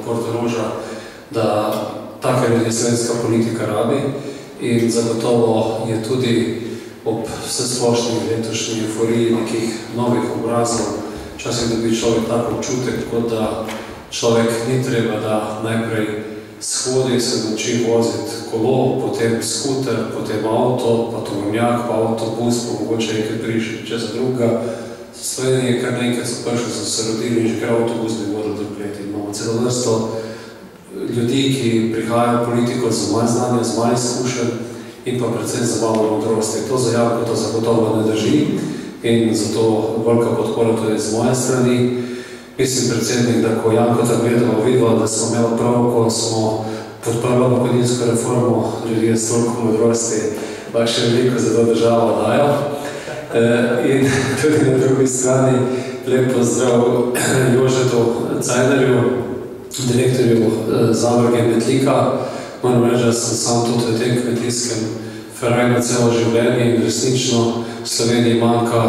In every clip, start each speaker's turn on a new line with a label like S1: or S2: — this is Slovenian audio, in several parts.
S1: Portoroža, da take ljudi slovenska politika rabi in zagotovo je tudi ob vsesplošni letošnji euforiji nekih novih obrazov včasih dobi človek tako občutek, kot da človek ni treba, da najprej shodi, se nauči voziti kolo, potem skuter, potem avto, pa tovornjak, pa avtobus, pa mogoče nekaj prišli čez druga. Slovenije, kar nekaj so prišli, so se rodili in že kar avtobus bi vodil drug let. Imamo celo vrsto ljudi, ki prihajajo v politiko z manj znanja, z manj izkušenj in pa predvsem z malo modrosti. To za Janko to zagotovo ne drži in zato velika podpora tudi z moje strani. Mislim, predsednik, da ko Janko tako gledamo videla, da smo imeli prav, ko smo podprli pokojninsko reformo, ljudje s toliko modrosti, pa še veliko za to državo dajo. In tudi na drugi strani lep pozdrav Jožetu Cajderju, direktorju Zadruge Metlika. Moram reči, da sem sam tudi v tem kmetijskem ferajnu celo življenje in resnično v Sloveniji manjka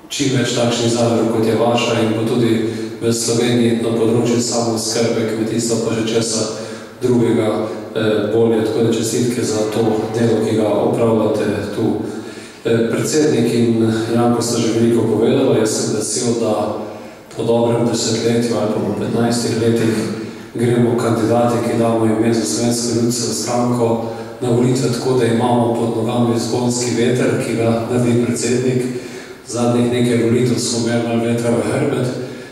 S1: čim več takšnih zadrug, kot je vaša in bo tudi v Sloveniji na področju samooskrbe kmetijstva pa že česa drugega bolje. Tako da čestitke za to delo, ki ga opravljate tu. Predsednik in Janko sta že veliko povedala. Jaz sem vesel, da po dobrem desetletju ali pa po 15 letih gremo kandidati, ki damo ime za Slovensko ljudsko stranko na volitve, tako da imamo pod nogami zgonski veter, ki ga naredi predsednik. Zadnjih nekaj volitev smo imeli malo vetra v hrbet,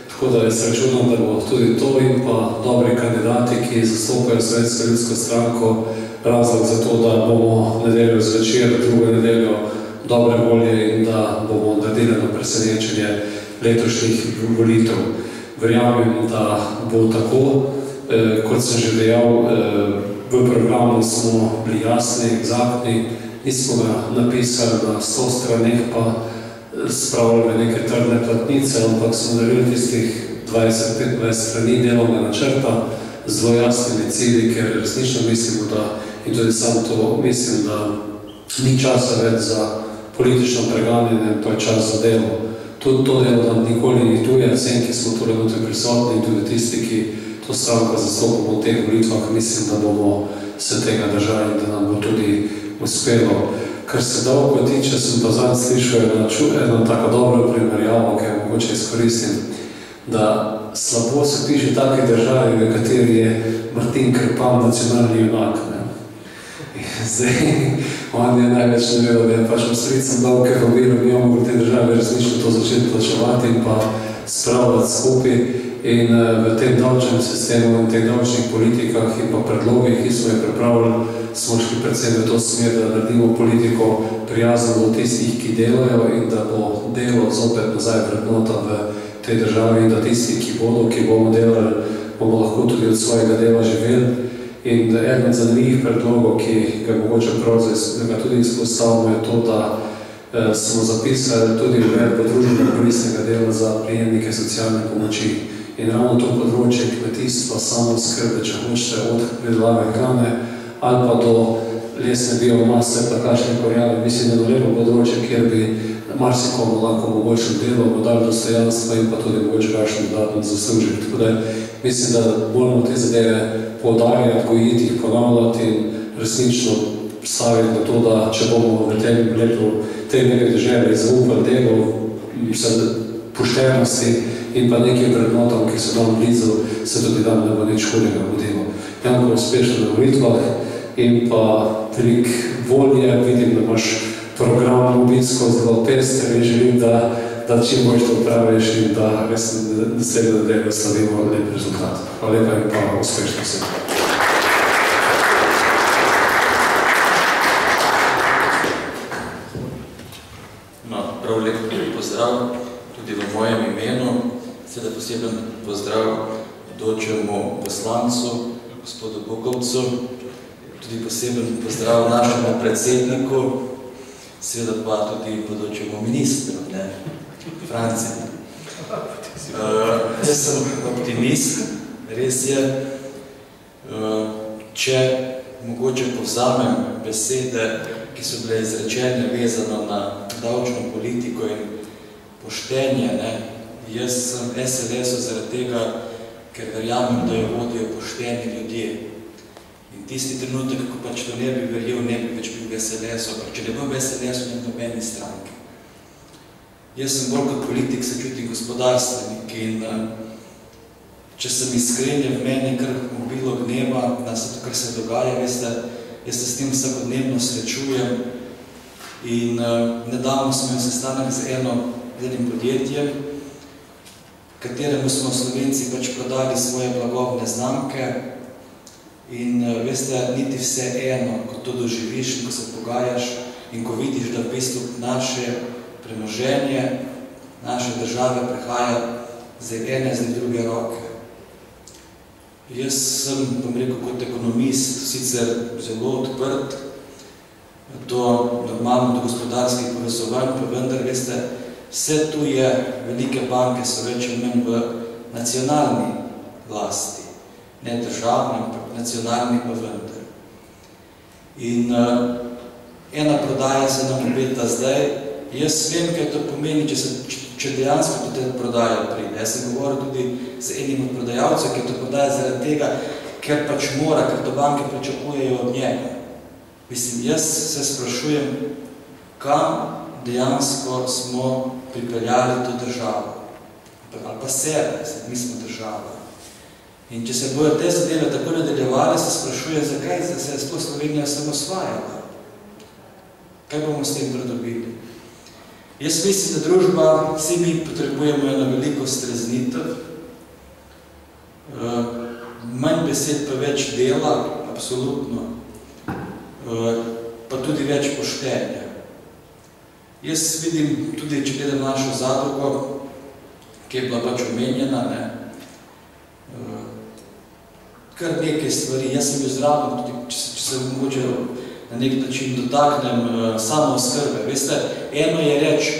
S1: tako da jaz računam, da bo tudi to in pa dobri kandidati, ki zastopajo Slovensko ljudsko stranko, razlog za to, da bomo nedeljo zvečer, drugo nedeljo dobre volje in da bomo naredili na presenečenje letošnjih volitev. Verjamem, da bo tako, kot sem že dejal, v programu smo bili jasni, egzaktni, nismo ga napisali na 100 straneh, pa spravljali neke trdne platnice, ampak smo naredili tistih 20-25 strani delovnega načrta z zelo jasnimi cilji, ker resnično mislimo, da, in tudi sam to mislim, da ni časa več za politično preganjanje, to je čas za delo. Tudi to delo nam nikoli ni tuje, vsem, ki smo tukaj notri prisotni in tudi tisti, ki to stranko zastopamo v teh volitvah, mislim, da bomo se tega držali in da nam bo tudi uspelo. Kar se dolgo tiče, sem pa zadnj slišal eno tako dobro primerjavo, ki jo mogoče izkoristim, da slabo se piše taki državi, v kateri je Martin Krpan nacionalni junak. Zdaj, on je največ ne vedel, da je pač postricam dal, ker obirom bi mogli te države resnično to začeti plačevati in pa spravljati skupaj. In v tem davčnem sistemu in teh davčnih politikah in pa predlogih, ki smo jih pripravili, smo šli predvsem v to smer, da naredimo politiko prijazno do tistih, ki delajo in da bo delo zopet nazaj vrednota v tej državi in da tisti, ki bomo delali, bomo lahko tudi od svojega dela živeli. In eden od zanimljivih predlogov, ki ga mogoče prav ga tudi izpostavimo, je to, da smo zapisali tudi uvedbo družbenega koristnega dela za prejemnike socialne pomoči. In ravno to področje kmetijstva, samooskrbe, če hočete, od pridelave hrane ali pa do lesne biomase, pa kakšne korjave, mislim, da lepo področje, kjer bi marsikomu lahko mogoče delo, bo dali dostojanstva in pa tudi mogoče kakšen dodatno zaslužek. Tako da mislim, da moramo te zadeve poudarjati, gojiti jih, ponavljati in resnično staviti na to, da če bomo v tem letu te nekaj države zaupali delo, poštenosti in pa nekim vrednotam, ki so nam blizu, se tudi tam ne bo nič hudega vodilo. Janko, uspešno na volitvah in pa veliko volje, vidim, da imaš program obinsko zelo pester in želim, da čim bolj to praviš in da res naslednjo nedeljo slavimo lep rezultat. Hvala lepa in pa uspešno vsem.
S2: Prav lep pozdrav tudi v mojem imenu. Seveda poseben pozdrav bodočemu poslancu, gospodu Bukovcu, tudi poseben pozdrav našemu predsedniku, seveda pa tudi bodočemu ministru, Franci. Jaz sem optimist, res je. Če mogoče povzamem besede, ki so bile izrečene vezano na davčno politiko in poštenje, jaz sem SLS-u zaradi tega, ker verjamem, da jo vodijo pošteni ljudje. In tisti trenutek, ko pač to ne bi verjel, ne bi več bil v SLS-u, ampak če ne bom v SLS-u, ne v nobeni stranki. Jaz sem bolj kot politik, se čutim gospodarstvenik in če sem iskren, je v meni kar obilo gneva na vse to, kar se dogaja, veste, jaz se s tem vsakodnevno srečujem in nedavno smo imeli sestanek z enim podjetjem, kateremu smo Slovenci pač prodali svoje blagovne znamke in veste, niti vse eno, ko to doživiš in ko se pogajaš in ko vidiš, da v bistvu naše premoženje, naše države prehaja z ene z druge roke. Jaz sem, bom rekel, kot ekonomist, sicer zelo odprt do normalno, do gospodarskih povezovanj, pa vendar, veste, vse tu je, velike banke so več in manj v nacionalni lasti, ne državni, ampak nacionalni pa vendar. In ena prodaja se nam obeta zdaj. Jaz vem, kaj to pomeni, če dejansko do te prodaje pride. Jaz sem govoril tudi z enim od prodajalcev, ki to prodaja zaradi tega, ker pač mora, ker to banke pričakujejo od njega. Mislim, jaz se sprašujem, kam dejansko smo pripeljali to državo. Ali pa sebe, mi smo država. In če se bojo te zadeve tako nadaljevali, se sprašujem, zakaj se je sploh Slovenija samo osvajala. Kaj bomo s tem pridobili? Jaz mislim, da družba, vsi mi potrebujemo eno veliko streznitev, manj besed pa več dela, absolutno, pa tudi več poštenja. Jaz vidim tudi, če gledam našo zadrugo, ki je bila pač omenjena, kar nekaj stvari. Jaz sem bil zraven, tudi če se mogoče na nek način dotaknem samooskrbe. Veste, eno je reči,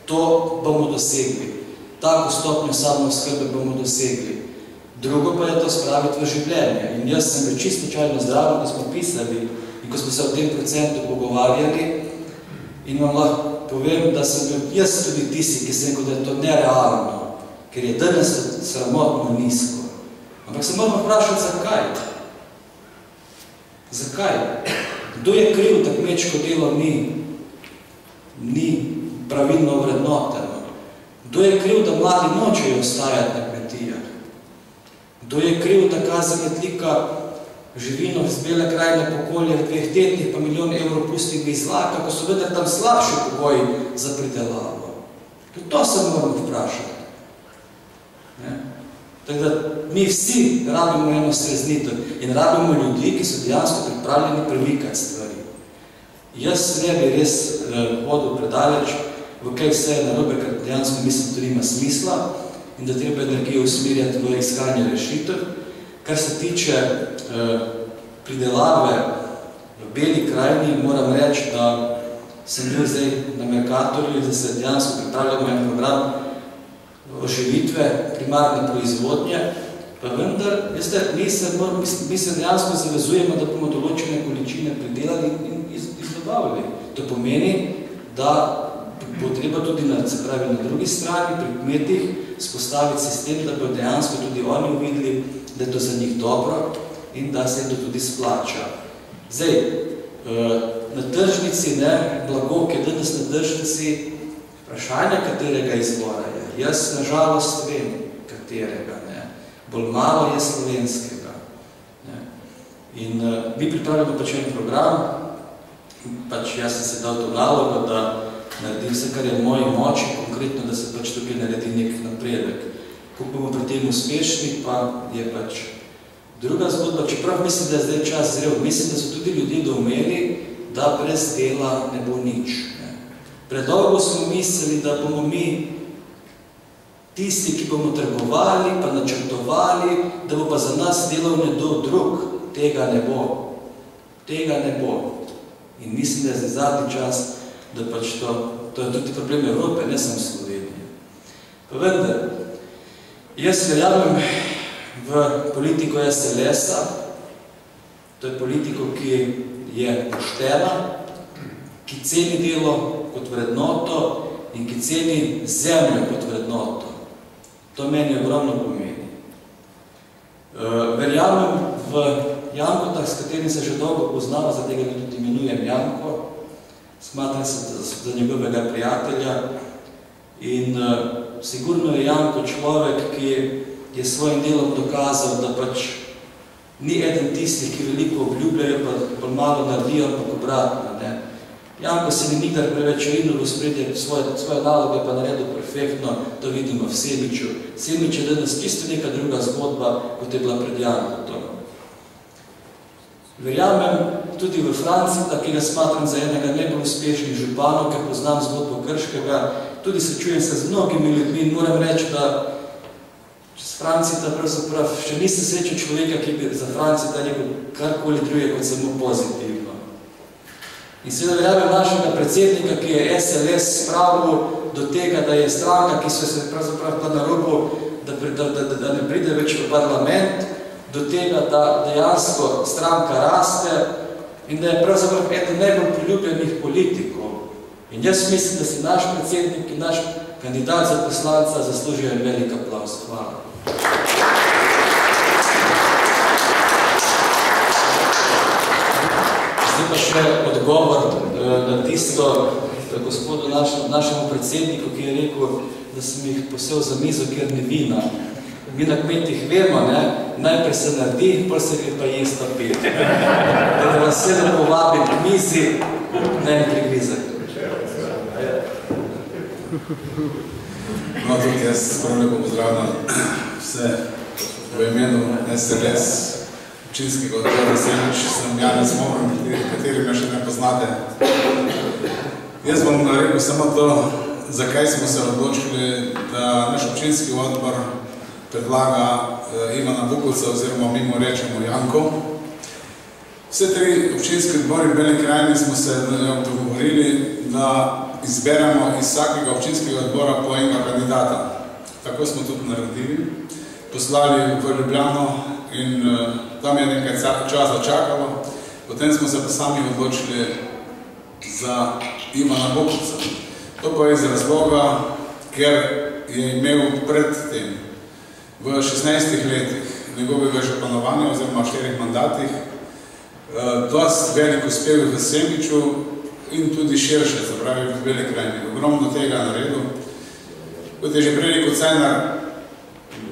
S2: to bomo dosegli, tako stopnjo samooskrbe bomo dosegli. Drugo pa je to spraviti v življenje. In jaz sem bil čisto slučajno zdraven, ko smo pisali in ko smo se o tem procentu pogovarjali in vam lahko povem, da sem bil jaz tudi tisti, ki sem rekel, da je to nerealno, ker je danes sramotno nizko. Ampak se moramo vprašati, zakaj? Zakaj? Kdo je kriv, da kmečko delo ni pravilno vrednoteno? Kdo je kriv, da mladi nočejo ostajati na kmetijah? Kdo je kriv, da kazametlika živino iz Bele krajine pokolje v 2 tednih pa milijon evrov pusti v izlaka, ko so vedno tam slabši pogoji za pridelavo? To se moramo vprašati. Tako da mi vsi rabimo eno streznitev in rabimo ljudi, ki so dejansko pripravljeni premikati stvari. Jaz ne bi res hodil predaleč, v kaj vse je narobe, ker dejansko mislim, da nima smisla in da treba energijo usmerjati v iskanje rešitev. Kar se tiče pridelave v Beli krajini, moram reči, da sem bil zdaj na Mercatorju, da se dejansko pripravljamo en program oživitve primarne proizvodnje, pa vendar, veste, mi se dejansko zavezujemo, da bomo določene količine pridelali in izdobavili. To pomeni, da bo treba tudi na drugi strani, pri kmetih, spostaviti sistem, da bo dejansko tudi oni uvideli, da je to za njih dobro in da se to tudi splača. Zdaj, na tržnici, blago, ki je danes na tržnici, vprašanje, katerega izbora je. Jaz nažalost vem, katerega, bolj malo je slovenskega. In mi pripravljamo pač en program, pač jaz sem se dal to nalogo, da naredim vse, kar je v moji moči, konkretno, da se pač tukaj naredi nek napredek. Ko bomo pri tem uspešni, pa je pač druga zgodba, čeprav mislim, da je zdaj čas zrel, mislim, da so tudi ljudje doumeli, da brez dela ne bo nič. Predolgo smo mislili, da bomo mi tisti, ki bomo trgovali, pa načrtovali, da bo pa za nas delal nekdo drug. Tega ne bo. Tega ne bo. In mislim, da je zdaj zadnji čas, da pač to je tudi problem Evrope, ne samo Slovenije. Pa vendar, jaz verjamem v politiko SLS-a, to je politiko, ki je poštena, ki ceni delo kot vrednoto in ki ceni zemljo kot vrednoto. To meni ogromno pomeni. Verjamem v Jankota, s katerim se že dolgo poznava, za tega tudi imenujem Janko. Smatram se za njegovega prijatelja in sigurno je Janko človek, ki je svojim delom dokazal, da pač ni eden tistih, ki veliko obljubljajo, pa malo naredijo, ampak obratno. Janko se ni nikdar preveč rinil v spredje svoje naloge, pa naredil perfektno, to vidimo v Semiču. Semič je danes čisto neka druga zgodba, kot je bila pred Jankotom. Verjamem tudi v Francita, ki ga smatram za enega najbolj uspešnih županov, ker poznam zgodbo Krškega, tudi srečujem se z mnogimi ljudmi in moram reči, da s Francita pravzaprav še nisem srečal človeka, ki bi za Francita rekel karkoli drugega kot samo pozitivno. In seveda verjamem našega predsednika, ki je SLS spravil do tega, da je stranka, ki so se pravzaprav pa na robu, da ne pride več v parlament, do tega, da dejansko stranka raste in da je pravzaprav eden najbolj priljubljenih politikov. In jaz mislim, da si naš predsednik in naš kandidat za poslanca zaslužijo en velik aplavz. Hvala. Zdaj pa še odgovor na tisto gospodu našemu predsedniku, ki je rekel, da sem jih posel za mizo, ker ni vina. Mi na kmetih vemo, najprej se naredi, potem se gre pa jesti pet. Da vas vse da povabim k mizi, ne prigrizek.
S3: No, tudi jaz prav lepo pozdravljam vse v imenu SLS, občinskega odbora Semič, sem Janez Mohorn, kateri me še ne poznate. Jaz bom rekel samo to, zakaj smo se odločili, da naš občinski odbor predlaga Ivana Bukovca oziroma mi mu rečemo Janko. Vse tri občinske odbori v Beli krajini smo se dogovorili, da izberemo iz vsakega občinskega odbora po enega kandidata. Tako smo tudi naredili. Poslali v Ljubljano in tam je nekaj časa čakalo. Potem smo se pa sami odločili za Ivana Bukovca. To pa je iz razloga, ker je imel pred tem v 16 letih njegovega županovanja oziroma 4 mandatih dosti velik uspeh v Semiču in tudi širše, se pravi v Beli krajini. Ogromno tega naredil. Kot je že prej rekel Cenar,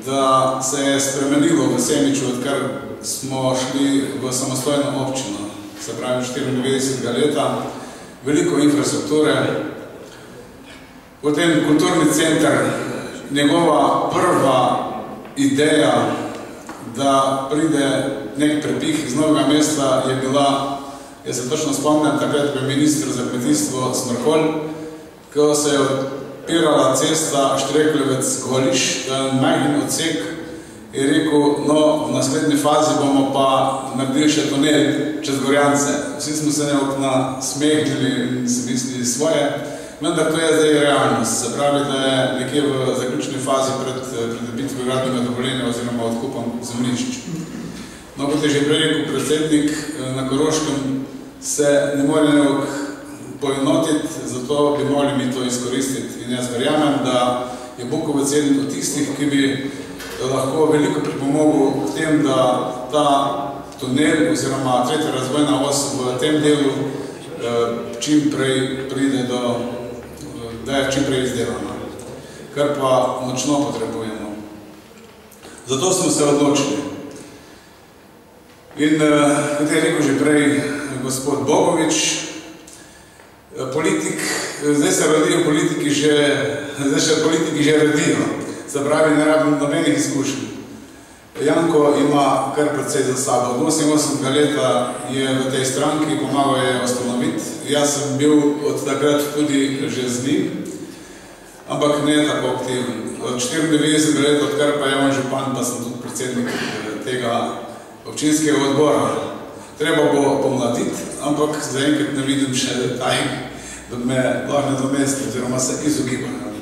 S3: da se je spremenilo v Semiču, odkar smo šli v samostojno občino, se pravi 94. leta, veliko infrastrukture, potem kulturni center, njegova prva ideja, da pride nek prepih iz Novega mesta je bila, jaz se točno spomnim, takrat ko je ministr za kmetijstvo Smrkolj, ko se je odpirala cesta Štreklevec-Goliš, majhen odsek, je rekel, no, v naslednji fazi bomo pa naredili še tunel čez Gorjance. Vsi smo se nasmehnili in si mislili svoje, vendar to je zdaj realnost. Se pravi, da je nekje v zaključni fazi pred pridobitvijo gradbenega dovoljenja oziroma odkupom zemljišč. No, kot je že prej rekel predsednik, na Koroškem se ne more nekako poenotiti, zato bi morali mi to izkoristiti. In jaz verjamem, da je Bukovec eden od tistih, ki bi lahko veliko pripomogel k tem, da ta tunel oziroma tretja razvojna os v tem delu čim prej pride do, da je čim prej izdelana, kar pa močno potrebujemo. Zato smo se odločili. In kot je rekel že prej gospod Bogovič, politik, zdaj se rodijo politiki že, zdaj še politiki že rodijo, se pravi, ne rabim nobenih izkušenj. Janko ima kar precej za sabo. Od 88. leta je v tej stranki, pomagal je ustanoviti. Jaz sem bil od takrat tudi že z njim, ampak ne tako aktiven. Od 94. leta, odkar pa je on župan, pa sem tudi predsednik tega občinskega odbora. Treba bo pomladiti, ampak zaenkrat ne vidim še taj, da me lahko nadomesti oziroma se izogibajo.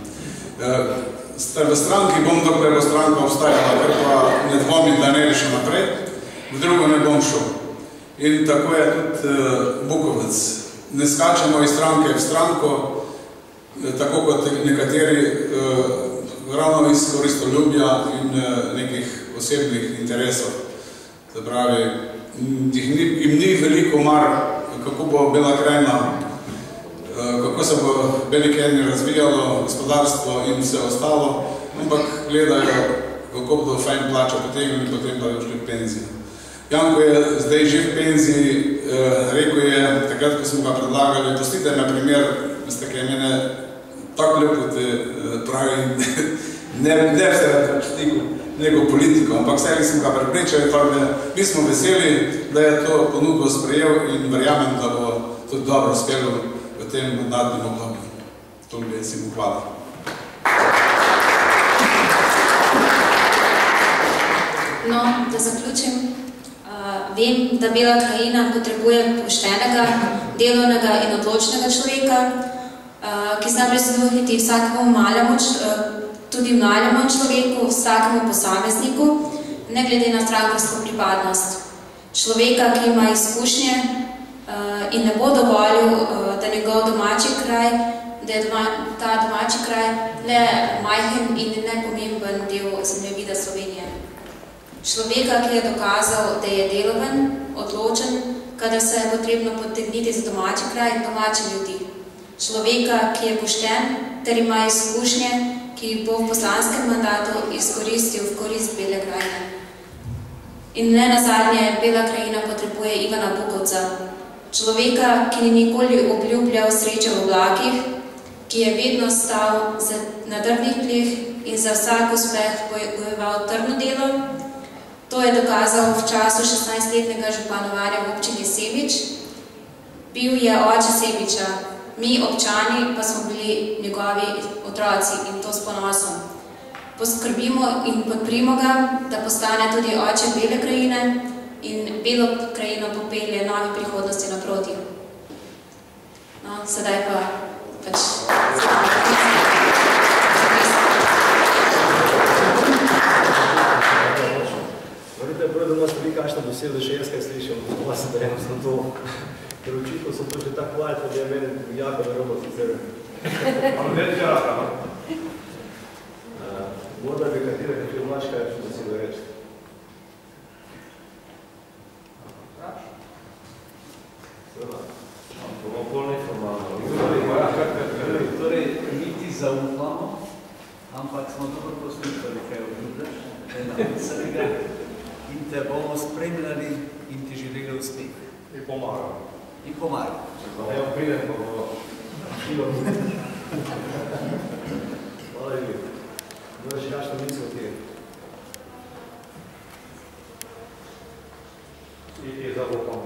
S3: V stranki bom, dokler bo stranka obstajala, ker pa ne dvomim, da ne še naprej, v drugo ne bom šel. In tako je tudi Bukovec. Ne skačemo iz stranke v stranko, tako kot nekateri ravno iz koristoljubja in nekih posebnih interesov. Zapravi, jim ni veliko mar, kako bo Bela krajina, kako se bo Beli krajini razvijalo, gospodarstvo in vse ostalo, ampak gledajo, kako bodo fajn plača potegnili, potem pa šli v penzijo. Janko je zdaj že v penziji, rekel je, takrat, ko smo ga predlagali, pustite me primer, veste, kaj je mene tako lepo te pravi, ne vse stikl neko politiko, ampak vseli smo ga prepričali, tako da mi smo veseli, da je to ponudbo sprejel in verjamem, da bo tudi dobro uspelo v tem mandatnem obdobju. To bi si mu hvala.
S4: No, da zaključim. Vem, da Bela krajina potrebuje poštenega, delovnega in odločnega človeka, ki zna prisluhniti vsakemu malemu, tudi malemu človeku, vsakemu posamezniku, ne glede na strankarsko pripadnost. Človeka, ki ima izkušnje in ne bo dovolil, da njegov domači kraj, da je ta domači kraj le majhen in nepomemben del zemljevida Slovenije. Človeka, ki je dokazal, da je deloven, odločen, kadar se je potrebno potegniti za domači kraj in domači ljudi. Človeka, ki je pošten, ter ima izkušnje, ki jih bo v poslanskem mandatu izkoristil v korist Bele krajine. In ne nazadnje, Bela krajina potrebuje Ivana Bukovca. Človeka, ki ni nikoli obljubljal sreče v oblakih, ki je vedno stal na trdnih tleh in za vsak uspeh bojeval trdno delo. To je dokazal v času 16-letnega županovanja v občini Semič. Bil je oče Semiča, mi občani pa smo bili njegovi otroci in to s ponosom. Poskrbimo in podprimo ga, da postane tudi oče Bele krajine in Belo krajino popelje novi prihodnosti naproti. No, sedaj pa pač...
S5: Prvo, da ste vi kakšna beseda še jaz kaj slišal, pa se da enostavno to, ker očitno so to že tako valjko, da je meni jako da robo sicer. Ampak več raka, no? Morda bi katera kakšna vlač kaj beseda reči.
S6: Bomo bolj neformalno. Torej, mi ti zaupamo, ampak smo dobro poslušali, kaj obljubljaš, enega in te bomo spremljali in ti želeli uspeh.
S5: In pomagam.
S6: In pomagam.
S5: Evo, pridem pa bo šilo. Hvala lepo. Moraš kakšno misel ti je? Ti zaupam.